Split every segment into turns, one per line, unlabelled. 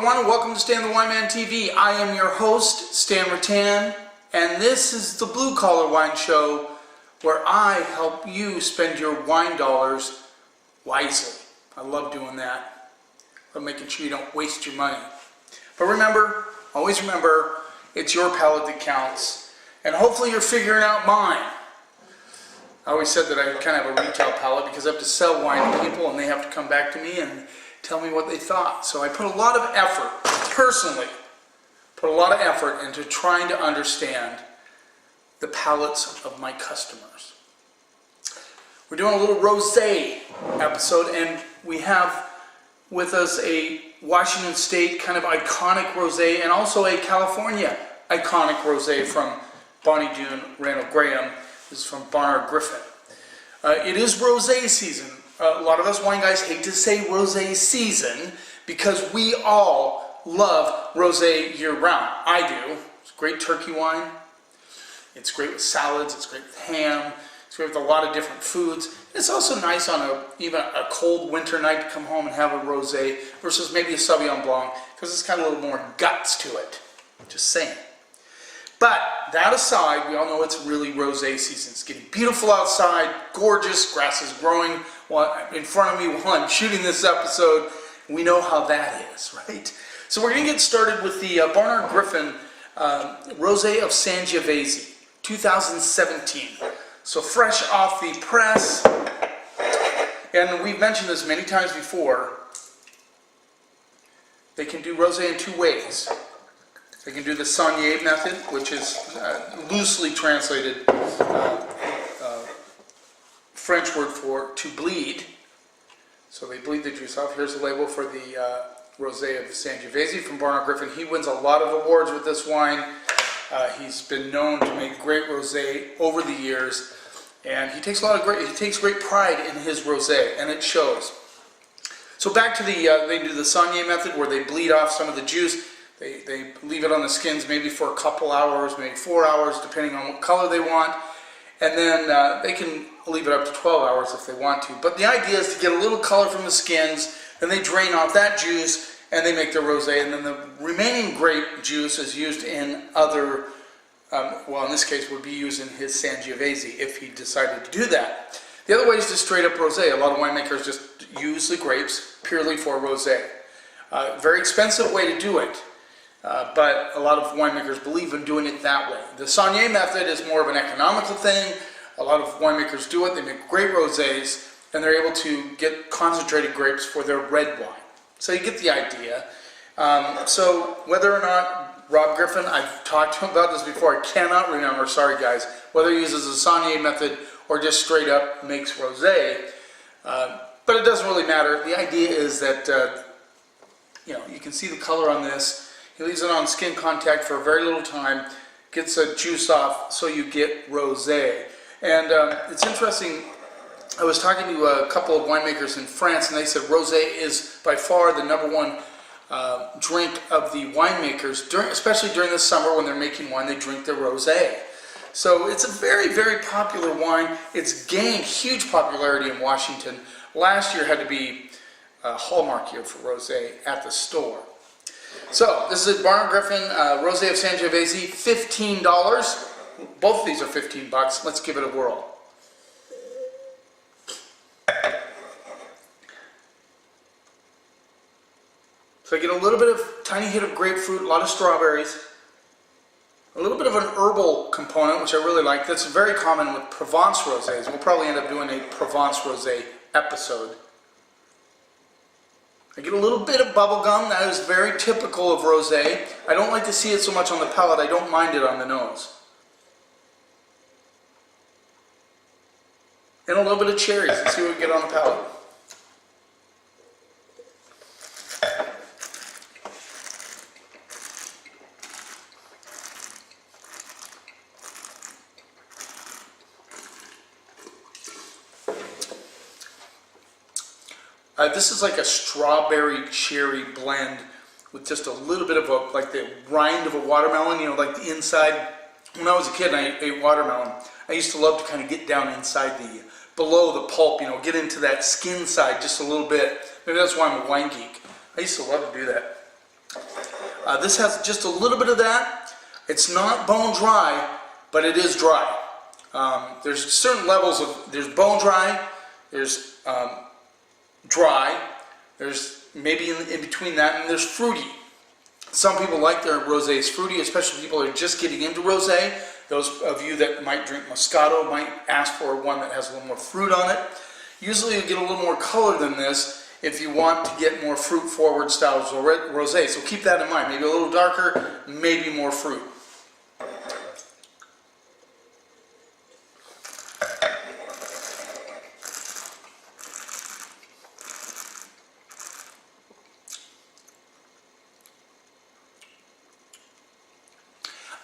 everyone, and welcome to Stan the Wine Man TV. I am your host, Stan Rattan, and this is the Blue Collar Wine Show, where I help you spend your wine dollars wisely. I love doing that. I'm making sure you don't waste your money. But remember, always remember, it's your palate that counts, and hopefully you're figuring out mine. I always said that I kind of have a retail palate because I have to sell wine to people, and they have to come back to me and tell me what they thought. So I put a lot of effort, personally, into trying to understand the palates of my customers. We're doing a little rosé episode, and we have with us a Washington State kind of iconic rosé and also a California iconic rosé from Bonnie Doon, Randall Graham. This is from Barnard Griffin. It is rosé season. A lot of us wine guys hate to say rosé season because we all love rosé year-round. I do. It's great turkey wine. It's great with salads. It's great with ham. It's great with a lot of different foods. It's also nice on even a cold winter night to come home and have a rosé versus maybe a Sauvignon Blanc because it's got a little more guts to it. Just saying. But that aside, we all know it's really rosé season. It's getting beautiful outside, gorgeous, grass is growing in front of me while I'm shooting this episode. We know how that is, right? So we're going to get started with the Barnard Griffin Rosé of Sangiovese, 2017. So fresh off the press, and we've mentioned this many times before, they can do rosé in two ways. They can do the Saunier method, which is loosely translated French word for to bleed. So they bleed the juice off. Here's the label for the Rosé of Sangiovese from Barnard Griffin. He wins a lot of awards with this wine. He's been known to make great rosé over the years, and he takes great pride in his rosé, and it shows. So back to they do the Saunier method, where they bleed off some of the juice. They leave it on the skins maybe for a couple hours, maybe 4 hours, depending on what color they want. And then they can leave it up to 12 hours if they want to. But the idea is to get a little color from the skins, then they drain off that juice, and they make their rosé. And then the remaining grape juice is used in other, well, in this case, would be used in his Sangiovese if he decided to do that. The other way is just straight up rosé. A lot of winemakers just use the grapes purely for rosé. Very expensive way to do it. But a lot of winemakers believe in doing it that way. The Saunier method is more of an economical thing. A lot of winemakers do it. They make great rosés, and they're able to get concentrated grapes for their red wine. So you get the idea. So whether or not Rob Griffin, I've talked to him about this before, I cannot remember, sorry guys, whether he uses the Saunier method or just straight up makes rosé. But it doesn't really matter. The idea is that you can see the color on this. He leaves it on skin contact for a very little time, gets a juice off, so you get rosé. And it's interesting, I was talking to a couple of winemakers in France, and they said rosé is by far the #1 drink of the winemakers, especially during the summer when they're making wine, they drink their rosé. So it's a very, very popular wine. It's gained huge popularity in Washington. Last year had to be a hallmark year for rosé at the store. So, this is Barnard Griffin Rosé of Sangiovese, $15. Both of these are 15 bucks. Let's give it a whirl. So I get a little bit of tiny hit of grapefruit, a lot of strawberries, a little bit of an herbal component, which I really like. That's very common with Provence rosés. We'll probably end up doing a Provence rosé episode. I get a little bit of bubble gum. That is very typical of rosé. I don't like to see it so much on the palate. I don't mind it on the nose. And a little bit of cherries. Let's see what we get on the palate. This is like a strawberry cherry blend with just a little bit of like the rind of a watermelon, like the inside. When I was a kid and I ate watermelon, I used to love to kind of get down inside below the pulp, get into that skin side just a little bit. Maybe that's why I'm a wine geek. I used to love to do that. This has just a little bit of that. It's not bone dry, but it is dry. There's certain levels of, there's bone dry, there's dry, there's maybe in between that, and there's fruity. Some people like their rosés fruity, especially people who are just getting into rosé. Those of you that might drink Moscato might ask for one that has a little more fruit on it. Usually you get a little more color than this if you want to get more fruit-forward styles of rosé. So keep that in mind. Maybe a little darker, maybe more fruit.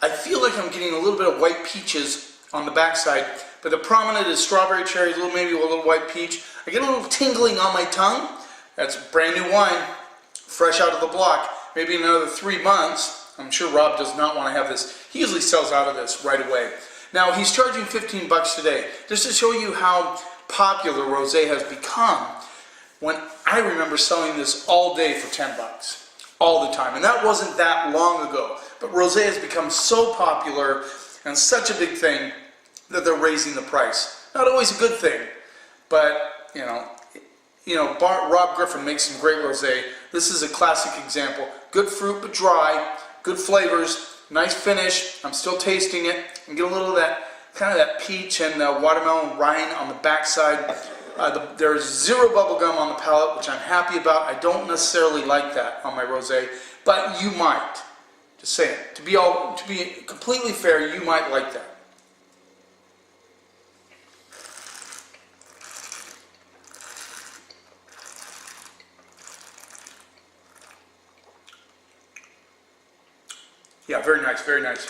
I feel like I'm getting a little bit of white peaches on the backside, but the prominent is strawberry cherry, maybe a little white peach. I get a little tingling on my tongue. That's brand new wine, fresh out of the block. Maybe in another 3 months. I'm sure Rob does not want to have this. He usually sells out of this right away. Now he's charging 15 bucks today. Just to show you how popular rosé has become. When I remember selling this all day for 10 bucks. All the time. And that wasn't that long ago. But rosé has become so popular and such a big thing that they're raising the price. Not always a good thing, but Rob Griffin makes some great rosé. This is a classic example. Good fruit but dry, good flavors, nice finish. I'm still tasting it. And get a little of that kind of that peach and watermelon rind on the backside. There's zero bubble gum on the palate, which I'm happy about. I don't necessarily like that on my rosé, but you might. Just saying. To be completely fair, you might like that. Yeah, very nice, very nice.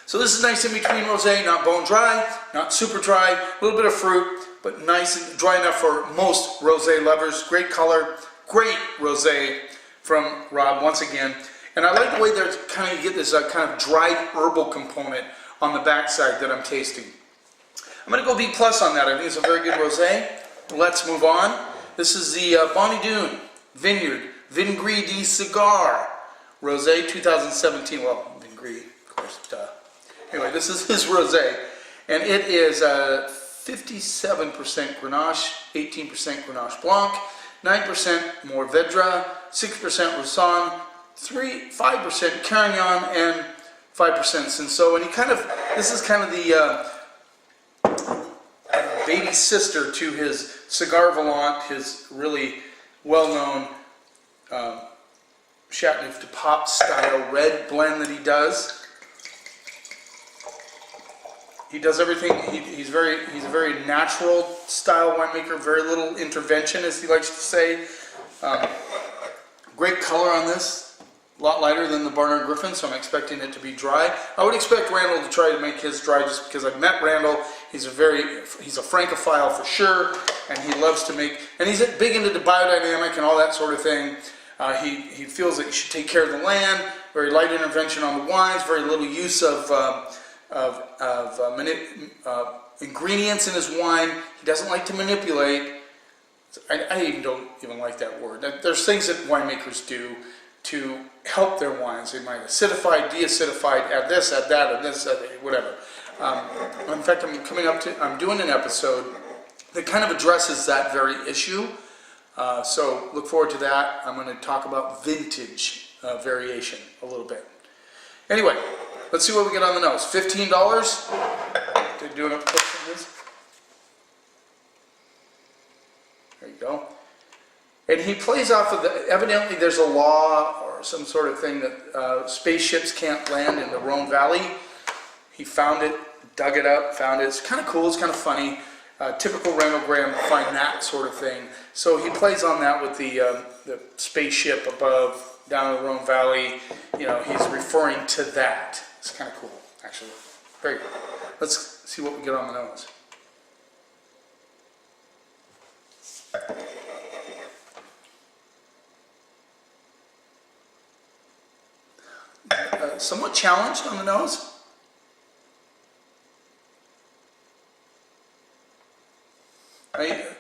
So this is nice in between rosé, not bone dry, not super dry, a little bit of fruit, but nice and dry enough for most rosé lovers. Great color, great rosé from Rob once again. And I like the way there's kind of, you get this kind of dried herbal component on the backside that I'm tasting. I'm going to go B+ on that. I think it's a very good rosé. Let's move on. This is the Bonny Doon Vineyard Vingris de Cigar Rosé 2017. Well, Vingris, of course. Duh. Anyway, this is his rosé, and it is 57% Grenache, 18% Grenache Blanc, 9% Mourvedre, 6% Roussanne, 5% Carignan, and 5% Cinsault. And this is kind of the baby sister to his Cigar Volant, his really well-known Chateauneuf du Pape style red blend that he does. He does everything. He's a very natural style winemaker. Very little intervention, as he likes to say. Great color on this. A lot lighter than the Barnard Griffin, so I'm expecting it to be dry. I would expect Randall to try to make his dry, just because I've met Randall. He's a Francophile for sure, and he loves to make. And he's big into the biodynamic and all that sort of thing. He feels that you should take care of the land. Very light intervention on the wines. Very little use of ingredients in his wine. He doesn't like to manipulate. I don't even like that word. There's things that winemakers do to help their wines. They might acidify, deacidify, add this, add that, add this, whatever. In fact, I'm doing an episode that kind of addresses that very issue. So look forward to that. I'm going to talk about vintage variation a little bit. Anyway, let's see what we get on the nose. $15. They're doing a clip from this. There you go. And he plays off of evidently there's a law or some sort of thing that spaceships can't land in the Rhone Valley. He found it, dug it up, found it. It's kind of cool, it's kind of funny. Typical Randall Graham, find that sort of thing. So he plays on that with the spaceship above, down in the Rhone Valley. He's referring to that. It's kind of cool, actually. Very good. Let's see what we get on the nose. Somewhat challenged on the nose.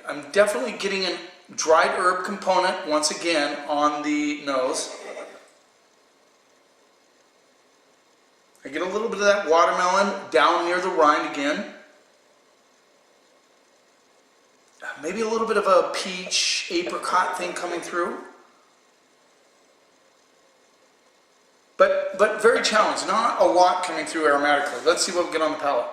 I'm definitely getting a dried herb component once again on the nose. of that watermelon down near the rind again. Maybe a little bit of a peach apricot thing coming through. But very challenged, not a lot coming through aromatically. Let's see what we get on the palate.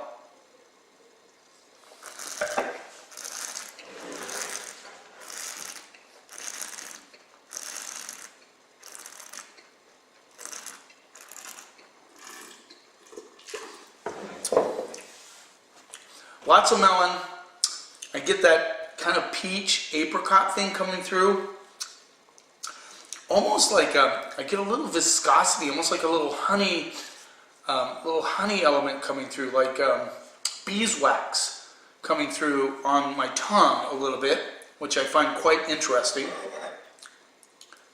Lots of melon. I get that kind of peach apricot thing coming through. Almost like I get a little viscosity, almost like a little honey element coming through, like beeswax coming through on my tongue a little bit, which I find quite interesting.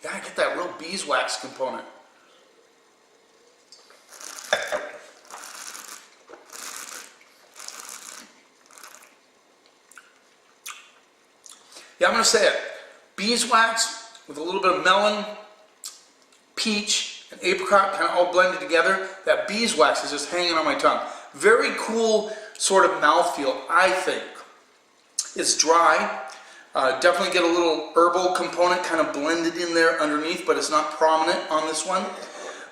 Yeah, I get that real beeswax component. Yeah, I'm going to say it. Beeswax with a little bit of melon, peach, and apricot kind of all blended together. That beeswax is just hanging on my tongue. Very cool sort of mouthfeel, I think. It's dry. Definitely get a little herbal component kind of blended in there underneath, but it's not prominent on this one.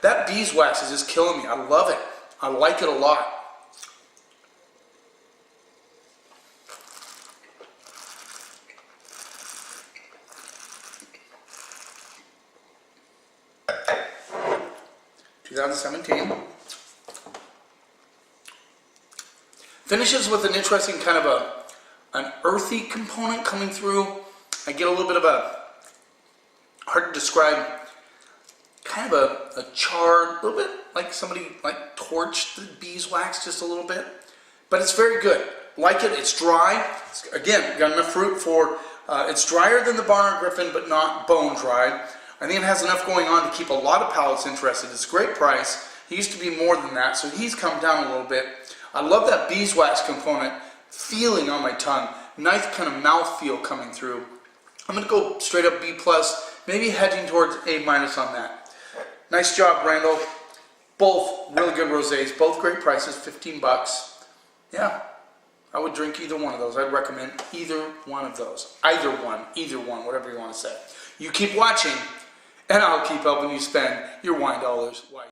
That beeswax is just killing me. I love it. I like it a lot. (2017). Finishes with an interesting kind of an earthy component coming through. I get a little bit of a, hard to describe, kind of a charred, a little bit like somebody like torched the beeswax just a little bit. But it's very good. Like it, it's dry. Again, got enough fruit for, it's drier than the Barnard Griffin, but not bone dry. I think it has enough going on to keep a lot of palates interested. It's a great price. He used to be more than that, so he's come down a little bit. I love that beeswax component feeling on my tongue. Nice kind of mouthfeel coming through. I'm going to go straight up B+, maybe hedging towards A- on that. Nice job, Randall. Both really good rosés, both great prices, 15 bucks. Yeah, I would drink either one of those. I'd recommend either one of those. Either one, whatever you want to say. You keep watching, and I'll keep helping you spend your wine dollars wisely.